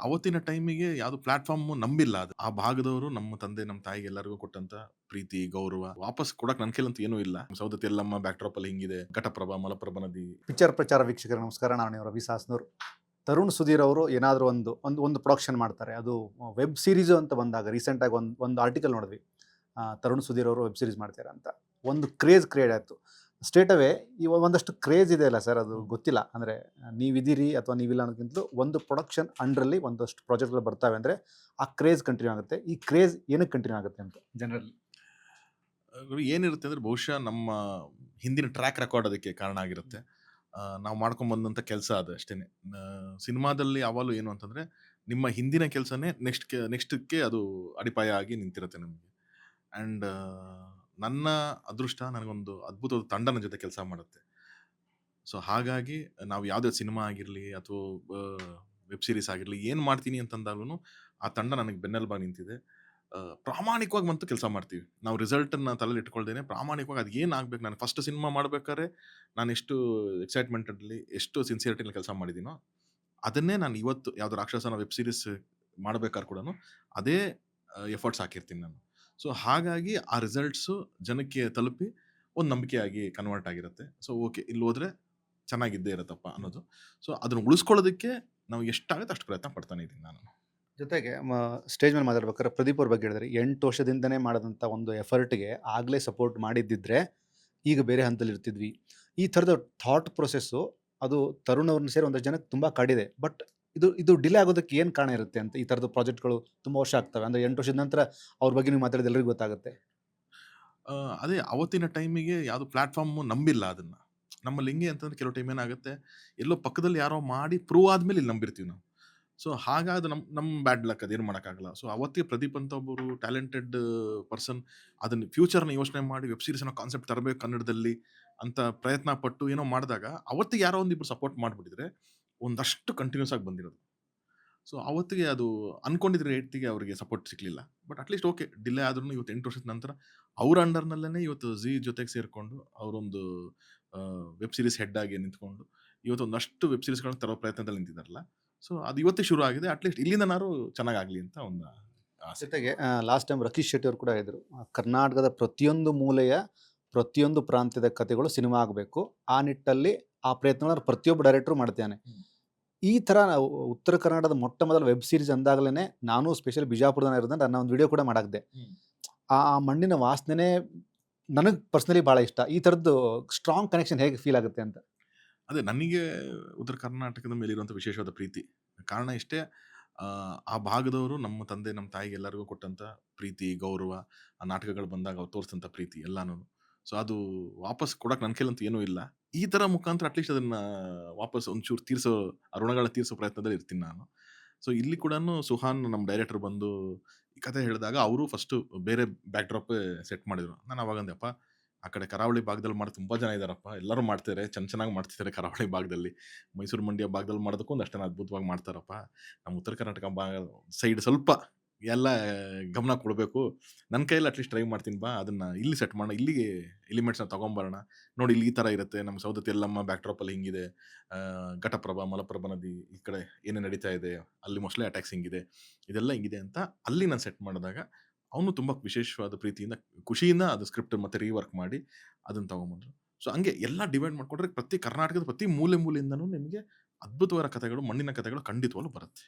ಅವತ್ತಿನ ಟೈಮಿಗೆ ಯಾವ್ದು ಪ್ಲಾಟ್‌ಫಾರ್ಮ್ ನಂಬಿಲ್ಲ ಅದು. ಆ ಭಾಗದವರು ನಮ್ಮ ತಂದೆ, ನಮ್ಮ ತಾಯಿಗೆ ಎಲ್ಲರಿಗೂ ಕೊಟ್ಟಂತ ಪ್ರೀತಿ, ಗೌರವ ವಾಪಸ್ ಕೊಡಕ್ ನನ್ನ ಕೈಲಂತೂ ಏನೂ ಇಲ್ಲ. ಸೌದತ್ತಿ ಎಲ್ಲಮ್ಮ ಬ್ಯಾಕ್ ಡ್ರಾಪ್ ಅಲ್ಲಿ ಹಿಂಗಿದೆ. ಘಟಪ್ರಭಾ, ಮಲಪ್ರಭಾ ನದಿ. ಪಿಕ್ಚರ್ ಪ್ರಚಾರ ವೀಕ್ಷಕರ ನಮಸ್ಕಾರ. ನಾನು ನೀವು ರವಿ ಸಾಸ್ನೂರ್. ತರುಣ್ ಸುಧೀರ್ ಅವರು ಏನಾದರೂ ಒಂದು ಪ್ರೊಡಕ್ಷನ್ ಮಾಡ್ತಾರೆ. ಅದು ವೆಬ್ ಸೀರೀಸು ಅಂತ ಬಂದಾಗ ರೀಸೆಂಟಾಗಿ ಒಂದು ಆರ್ಟಿಕಲ್ ನೋಡಿದ್ವಿ. ತರುಣ್ ಸುಧೀರ್ ಅವರು ವೆಬ್ ಸೀರೀಸ್ ಮಾಡ್ತಾರೆ ಅಂತ. ಒಂದು ಕ್ರೇಜ್ ಕ್ರಿಯೇಟ್ ಆಯಿತು. ಸ್ಟ್ರೇಟ್ ಅವೇ ಒಂದಷ್ಟು ಕ್ರೇಜ್ ಇದೆ ಅಲ್ಲ ಸರ್, ಅದು ಗೊತ್ತಿಲ್ಲ. ಅಂದರೆ ನೀವಿದ್ದೀರಿ ಅಥವಾ ನೀವಿಲ್ಲ ಅನ್ನೋದಕ್ಕಿಂತಲೂ ಒಂದು ಪ್ರೊಡಕ್ಷನ್ ಅಂಡರಲ್ಲಿ ಒಂದಷ್ಟು ಪ್ರಾಜೆಕ್ಟ್ಗಳು ಬರ್ತವೆ ಅಂದರೆ ಆ ಕ್ರೇಜ್ ಕಂಟಿನ್ಯೂ ಆಗುತ್ತೆ. ಈ ಕ್ರೇಜ್ ಏನಕ್ಕೆ ಕಂಟಿನ್ಯೂ ಆಗುತ್ತೆ ಅಂತ ಜನರಲ್ಲಿ? ಏನಿರುತ್ತೆ ಅಂದ್ರೆ ಬಹುಶಃ ನಮ್ಮ ಹಿಂದಿನ ಟ್ರ್ಯಾಕ್ ರೆಕಾರ್ಡ್ ಅದಕ್ಕೆ ಕಾರಣ ಆಗಿರುತ್ತೆ. ನಾವು ಮಾಡ್ಕೊಂಡ್ ಬಂದಂತ ಕೆಲಸ ಅದು ಅಷ್ಟೇನೆ. ಸಿನಿಮಾದಲ್ಲಿ ಯಾವಾಗಲೂ ಏನು ಅಂತಂದ್ರೆ ನಿಮ್ಮ ಹಿಂದಿನ ಕೆಲಸನೇ ನೆಕ್ಸ್ಟ್‌ಗೆ ಅದು ಅಡಿಪಾಯ ಆಗಿ ನಿಂತಿರುತ್ತೆ ನಮಗೆ. ಅಂಡ್ ನನ್ನ ಅದೃಷ್ಟ ನನಗೊಂದು ಅದ್ಭುತವಾದ ತಂಡ ನನ್ನ ಜೊತೆ ಕೆಲಸ ಮಾಡುತ್ತೆ. ಸೊ ಹಾಗಾಗಿ ನಾವು ಯಾವುದೇ ಸಿನಿಮಾ ಆಗಿರಲಿ ಅಥವಾ ವೆಬ್ ಸೀರೀಸ್ ಆಗಿರಲಿ ಏನು ಮಾಡ್ತೀನಿ ಅಂತಂದಾಗಲೂ ಆ ತಂಡ ನನಗೆ ಬೆನ್ನೆಲುಬಾಗಿ ನಿಂತಿದೆ. ಪ್ರಾಮಾಣಿಕವಾಗಿ ಮತ್ತು ಕೆಲಸ ಮಾಡ್ತೀವಿ. ನಾವು ರಿಸಲ್ಟನ್ನು ತಲೆಯಲ್ಲಿ ಇಟ್ಕೊಳ್ದೇನೆ ಪ್ರಾಮಾಣಿಕವಾಗಿ ಅದು ಏನು ಆಗ್ಬೇಕು. ನಾನು ಫಸ್ಟ್ ಸಿನಿಮಾ ಮಾಡ್ಬೇಕಾದ್ರೆ ನಾನು ಎಷ್ಟು ಎಕ್ಸೈಟ್ಮೆಂಟಲ್ಲಿ ಎಷ್ಟು ಸಿನ್ಸಿಯರಿಟಿಲಿ ಕೆಲಸ ಮಾಡಿದ್ದೀನೋ ಅದನ್ನೇ ನಾನು ಇವತ್ತು ಯಾವ್ದು ರಾಕ್ಷಸನ ವೆಬ್ ಸೀರೀಸ್ ಮಾಡ್ಬೇಕಾದ್ರೆ ಕೂಡ ಅದೇ ಎಫರ್ಟ್ಸ್ ಹಾಕಿರ್ತೀನಿ ನಾನು. ಸೊ ಹಾಗಾಗಿ ಆ ರಿಸಲ್ಟ್ಸು ಜನಕ್ಕೆ ತಲುಪಿ ಒಂದು ನಂಬಿಕೆಯಾಗಿ ಕನ್ವರ್ಟ್ ಆಗಿರುತ್ತೆ. ಸೊ ಓಕೆ, ಇಲ್ಲಿ ಹೋದ್ರೆ ಚೆನ್ನಾಗಿದ್ದೇ ಇರುತ್ತಪ್ಪ ಅನ್ನೋದು. ಸೊ ಅದನ್ನು ಉಳಿಸ್ಕೊಳ್ಳೋದಕ್ಕೆ ನಾವು ಎಷ್ಟಾಗುತ್ತೆ ಅಷ್ಟು ಪ್ರಯತ್ನ ಪಡ್ತಾನೆ ಇದ್ದೀನಿ ನಾನು. ಜೊತೆಗೆ ಸ್ಟೇಜ್ ಮೇಲೆ ಮಾತಾಡ್ಬೇಕಾದ್ರೆ ಪ್ರದೀಪ್ ಅವ್ರ ಬಗ್ಗೆ ಹೇಳಿದ್ರೆ 8 ವರ್ಷದಿಂದನೇ ಮಾಡಿದಂಥ ಒಂದು ಎಫರ್ಟ್‌ಗೆ ಆಗಲೇ ಸಪೋರ್ಟ್ ಮಾಡಿದ್ದಿದ್ರೆ ಈಗ ಬೇರೆ ಹಂತದಲ್ಲಿ ಇರ್ತಿದ್ವಿ. ಈ ಥರದ ಥಾಟ್ ಪ್ರೊಸೆಸ್ಸು ಅದು ತರುಣ್ ಅವ್ರನ್ನ ಸೇರಿ ಒಂದಷ್ಟು ಜನಕ್ಕೆ ತುಂಬ ಕಾಡಿದೆ. ಬಟ್ ಇದು ಡಿಲೇ ಆಗೋದಕ್ಕೆ ಏನು ಕಾರಣ ಇರುತ್ತೆ ಅಂತ? ಈ ಥರದ ಪ್ರಾಜೆಕ್ಟ್‌ಗಳು ತುಂಬ ವರ್ಷ ಆಗ್ತವೆ. ಅಂದರೆ 8 ವರ್ಷದ ನಂತರ ಅವ್ರ ಬಗ್ಗೆ ನೀವು ಮಾತಾಡಿದ ಎಲ್ಲರಿಗೂ ಗೊತ್ತಾಗುತ್ತೆ. ಅದೇ ಅವತ್ತಿನ ಟೈಮಿಗೆ ಯಾವ್ದು ಪ್ಲಾಟ್‌ಫಾರ್ಮ್ ನಂಬಿಲ್ಲ ಅದನ್ನ. ನಮ್ಮಲ್ಲಿ ಹೆಂಗೆ ಅಂತಂದ್ರೆ ಕೆಲವು ಟೈಮ್ ಏನಾಗುತ್ತೆ, ಎಲ್ಲೋ ಪಕ್ಕದಲ್ಲಿ ಯಾರೋ ಮಾಡಿ ಪ್ರೂವ್ ಆದ್ಮೇಲೆ ಇಲ್ಲಿ ನಂಬಿರ್ತೀವಿ ನಾವು. ಸೊ ಹಾಗಾದ ನಮ್ ಬ್ಯಾಡ್ ಲಕ್, ಅದೇನು ಮಾಡಕ್ಕಾಗಲ್ಲ. ಸೊ ಅವತ್ತಿಗೆ ಪ್ರದೀಪ್ ಅಂತ ಒಬ್ಬರು ಟ್ಯಾಲೆಂಟೆಡ್ ಪರ್ಸನ್ ಅದನ್ನ ಫ್ಯೂಚರ್‌ನ ಯೋಚನೆ ಮಾಡಿ ವೆಬ್ ಸೀರೀಸ್ ಅನ್ನೋ ಕಾನ್ಸೆಪ್ಟ್ ತರಬೇಕು ಕನ್ನಡದಲ್ಲಿ ಅಂತ ಪ್ರಯತ್ನ ಪಟ್ಟು ಏನೋ ಮಾಡಿದಾಗ ಅವತ್ತಿಗೆ ಯಾರೋ ಒಂದಿಬ್ರು ಸಪೋರ್ಟ್ ಮಾಡ್ಬಿಟ್ಟಿದ್ರೆ ಒಂದಷ್ಟು ಕಂಟಿನ್ಯೂಸ್ ಆಗಿ ಬಂದಿರೋದು. ಸೊ ಅವತ್ತಿಗೆ ಅದು ಅನ್ಕೊಂಡಿದ್ದ ರೇಟಿಗೆ ಅವರಿಗೆ ಸಪೋರ್ಟ್ ಸಿಕ್ಲಿಲ್ಲ. ಬಟ್ ಅಟ್‌ಲೀಸ್ಟ್ ಓಕೆ, ಡಿಲೇ ಆದ್ರೂ ಇವತ್ತು 8 ವರ್ಷದ ನಂತರ ಅವ್ರ ಅಂಡರ್‌ನಲ್ಲೇನೆ ಇವತ್ತು ಝೀ ಜೊತೆಗೆ ಸೇರ್ಕೊಂಡು ಅವರೊಂದು ವೆಬ್ ಸೀರೀಸ್ ಹೆಡ್ ಆಗಿ ನಿಂತ್ಕೊಂಡು ಇವತ್ತು ಒಂದಷ್ಟು ವೆಬ್ ಸೀರೀಸ್‌ಗಳನ್ನ ತರೋ ಪ್ರಯತ್ನದಲ್ಲಿ ನಿಂತಿದ್ದಾರಲ್ಲ. ಸೊ ಅದು ಇವತ್ತೇ ಶುರು ಆಗಿದೆ. ಅಟ್‌ಲೀಸ್ಟ್ ಇಲ್ಲಿಂದನಾರು ಚೆನ್ನಾಗಾಗ್ಲಿ ಅಂತ ಒಂದು ಆಸೆ. ಜೊತೆಗೆ ಲಾಸ್ಟ್ ಟೈಮ್ ರಕೀಶ್ ಶೆಟ್ಟಿ ಅವರು ಕೂಡ ಹೇಳಿದ್ರು, ಕರ್ನಾಟಕದ ಪ್ರತಿಯೊಂದು ಮೂಲೆಯ, ಪ್ರತಿಯೊಂದು ಪ್ರಾಂತ್ಯದ ಕಥೆಗಳು ಸಿನಿಮಾ ಆಗಬೇಕು. ಆ ನಿಟ್ಟಲ್ಲಿ ಆ ಪ್ರಯತ್ನಗಳನ್ನ ಪ್ರತಿಯೊಬ್ಬ ಡೈರೆಕ್ಟರ್ ಮಾಡ್ತಾನೆ. ಈ ಥರ ನಾವು ಉತ್ತರ ಕರ್ನಾಟಕದ ಮೊಟ್ಟ ಮೊದಲ ವೆಬ್ ಸೀರೀಸ್ ಅಂದಾಗಲೇನೆ ನಾನು ಸ್ಪೆಷಲಿ ಬಿಜಾಪುರದವನೇ ಇರೋದ್ರಿಂದ ನನ್ನ ಒಂದು ವಿಡಿಯೋ ಕೂಡ ಮಾಡಾಕ್ದೆ. ಆ ಆ ಮಣ್ಣಿನ ವಾಸನೆನೇ ನನಗೆ ಪರ್ಸನಲಿ ಭಾಳ ಇಷ್ಟ. ಈ ಥರದ್ದು ಸ್ಟ್ರಾಂಗ್ ಕನೆಕ್ಷನ್ ಹೇಗೆ ಫೀಲ್ ಆಗುತ್ತೆ ಅಂತ? ಅದೇ ನನಗೆ ಉತ್ತರ ಕರ್ನಾಟಕದ ಮೇಲಿರುವಂಥ ವಿಶೇಷವಾದ ಪ್ರೀತಿ. ಕಾರಣ ಇಷ್ಟೇ, ಆ ಭಾಗದವರು ನಮ್ಮ ತಂದೆ, ನಮ್ಮ ತಾಯಿಗೆ ಎಲ್ಲರಿಗೂ ಕೊಟ್ಟಂತ ಪ್ರೀತಿ, ಗೌರವ, ಆ ನಾಟಕಗಳು ಬಂದಾಗ ಅವ್ರು ತೋರಿಸಿದಂಥ ಪ್ರೀತಿ ಎಲ್ಲಾನು. ಸೊ ಅದು ವಾಪಸ್ ಕೊಡಕ್ ನನ್ನ ಕೈಲಂತೂ ಏನೂ ಇಲ್ಲ. ಈ ತರ ಮುಖಾಂತರ ಅಟ್‌ಲೀಸ್ಟ್ ಅದನ್ನ ವಾಪಸ್ ಒಂಚೂರು ತೀರ್ಸೋ, ಆ ಋಣಗಳನ್ನ ತೀರ್ಸೋ ಪ್ರಯತ್ನದಲ್ಲಿ ಇರ್ತೀನಿ ನಾನು. ಸೊ ಇಲ್ಲಿ ಕೂಡನು ಸುಹಾನ್ ನಮ್ಮ ಡೈರೆಕ್ಟರ್ ಬಂದು ಈ ಕಥೆ ಹೇಳಿದಾಗ ಅವರು ಫಸ್ಟು ಬೇರೆ ಬ್ಯಾಕ್ ಡ್ರಾಪೇ ಸೆಟ್ ಮಾಡಿದ್ರು. ನಾನು ಅವಾಗ ಅಂದೆಪ್ಪ, ಆ ಕಡೆ ಕರಾವಳಿ ಭಾಗದಲ್ಲಿ ಮಾಡೋರು ತುಂಬಾ ಜನ ಇದಾರಪ್ಪ. ಎಲ್ಲರೂ ಮಾಡ್ತಿದ್ದಾರೆ, ಚೆನ್ನಾಗಿ ಮಾಡ್ತಿದ್ದಾರೆ ಕರಾವಳಿ ಭಾಗದಲ್ಲಿ. ಮೈಸೂರು, ಮಂಡ್ಯ ಭಾಗದಲ್ಲಿ ಮಾಡೋದಕ್ಕೂ ಒಂದಷ್ಟೇನು ಅದ್ಭುತವಾಗಿ ಮಾಡ್ತಾರಪ್ಪ. ನಮ್ಮ ಉತ್ತರ ಕರ್ನಾಟಕ ಸೈಡ್ ಸ್ವಲ್ಪ ಎಲ್ಲ ಗಮನ ಕೊಡಬೇಕು. ನನ್ನ ಕೈಯಲ್ಲಿ ಅಟ್‌ಲೀಸ್ಟ್ ಟ್ರೈ ಮಾಡ್ತೀನಿ ಬಾ. ಅದನ್ನ ಇಲ್ಲಿ ಸೆಟ್ ಮಾಡೋಣ. ಇಲ್ಲಿಗೆ ಎಲಿಮೆಂಟ್ಸ್‌ನ ತಗೊಂಬರೋಣ. ನೋಡಿ ಇಲ್ಲಿ ಈ ತರ ಇರುತ್ತೆ. ನಮ್ಮ ಸೌದತ್ತಿ ಎಲ್ಲಮ್ಮ ಬ್ಯಾಕ್ ಡ್ರಾಪ್ ಅಲ್ಲಿ ಹಿಂಗಿದೆ. ಘಟಪ್ರಭಾ, ಮಲಪ್ರಭಾ ನದಿ ಈ ಕಡೆ ಏನೇನ್ ನಡೀತಾ ಇದೆ, ಅಲ್ಲಿ ಮೊಸಳೆ ಅಟ್ಯಾಕ್ಸ್ ಹಿಂಗಿದೆ. ಇದೆಲ್ಲ ಹಿಂಗಿದೆ ಅಂತ ಅಲ್ಲಿ ನಾನು ಸೆಟ್ ಮಾಡಿದಾಗ ಅವನು ತುಂಬಾ ವಿಶೇಷವಾದ ಪ್ರೀತಿಯಿಂದ, ಖುಷಿಯಿಂದ ಅದು ಸ್ಕ್ರಿಪ್ಟ್ ಮತ್ತೆ ರೀವರ್ಕ್ ಮಾಡಿ ಅದನ್ನ ತಗೊಂಬಂದ್ರು. ಸೊ ಹಂಗೆ ಎಲ್ಲ ಡಿವೈಡ್ ಮಾಡ್ಕೊಂಡ್ರೆ ಪ್ರತಿ ಕರ್ನಾಟಕದ ಪ್ರತಿ ಮೂಲೆ ಮೂಲೆಯಿಂದನೂ ನಿಮಗೆ ಅದ್ಭುತವಾದ ಕಥೆಗಳು, ಮಣ್ಣಿನ ಕಥೆಗಳು ಖಂಡಿತವಾಗ್ಲೂ ಬರುತ್ತೆ.